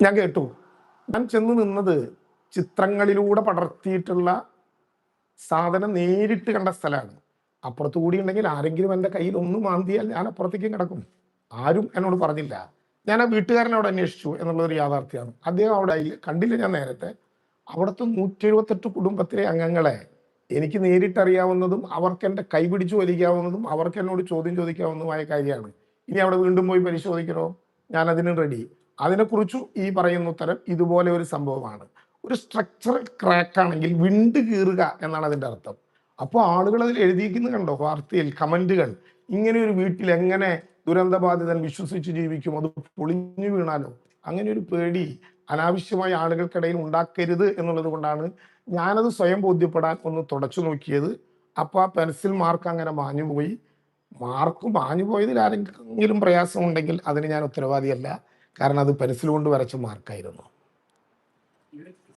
ഞാൻ കേട്ടു. ഞാൻ ചെന്ന് നിന്നത് ചിത്രങ്ങളിലൂടെ പടർത്തിയിട്ടുള്ള സാധനം നേരിട്ട് കണ്ട സ്ഥലമാണ്. അപ്പുറത്ത് കൂടി ഉണ്ടെങ്കിൽ ആരെങ്കിലും എൻ്റെ കയ്യിൽ ഒന്ന് മാന്തിയാൽ ഞാൻ അപ്പുറത്തേക്കും കിടക്കും. ആരും എന്നോട് പറഞ്ഞില്ല. ഞാൻ ആ വീട്ടുകാരനോട് അന്വേഷിച്ചു എന്നുള്ളതൊരു യാഥാർത്ഥ്യമാണ്. അദ്ദേഹം അവിടെ കണ്ടില്ല. ഞാൻ നേരത്തെ അവിടുത്തെ 178 കുടുംബത്തിലെ അംഗങ്ങളെ എനിക്ക് നേരിട്ടറിയാവുന്നതും അവർക്ക് എൻ്റെ കൈ പിടിച്ചു വലിക്കാവുന്നതും അവർക്ക് എന്നോട് ചോദ്യം ചോദിക്കാവുന്നതുമായ കാര്യമാണ്. ഇനി അവിടെ വീണ്ടും പോയി പരിശോധിക്കണോ? ഞാൻ അതിന് റെഡി. അതിനെക്കുറിച്ചും ഈ പറയുന്ന ഉത്തരം ഇതുപോലെ ഒരു സംഭവമാണ്. ഒരു സ്ട്രക്ചറൽ ക്രാക്ക് ആണെങ്കിൽ വിണ്ട് കീറുക എന്നാണ് അതിൻ്റെ അർത്ഥം. അപ്പോൾ ആളുകൾ അതിൽ എഴുതിയിരിക്കുന്നത് കണ്ടോ? വാർത്തയിൽ കമന്റുകൾ, ഇങ്ങനെ ഒരു വീട്ടിൽ എങ്ങനെ ദുരന്തബാധിതൻ വിശ്വസിച്ച് ജീവിക്കും, അത് പൊളിഞ്ഞു വീണാലോ? അങ്ങനെ ഒരു പേടി അനാവശ്യമായ ആളുകൾക്കിടയിൽ ഉണ്ടാക്കരുത് എന്നുള്ളത് കൊണ്ടാണ് ഞാനത് സ്വയം ബോധ്യപ്പെടാൻ ഒന്ന് തുടച്ചു നോക്കിയത്. അപ്പോൾ ആ പെൻസിൽ മാർക്ക് അങ്ങനെ മാഞ്ഞുപോയി. മാർക്ക് മാഞ്ഞു പോയതിൽ ആരെങ്കിലും പ്രയാസം ഉണ്ടെങ്കിൽ അതിന് ഞാൻ ഉത്തരവാദിയല്ല. കാരണം അത് പെൻസിൽ കൊണ്ട് വരച്ച മാർക്കായിരുന്നു.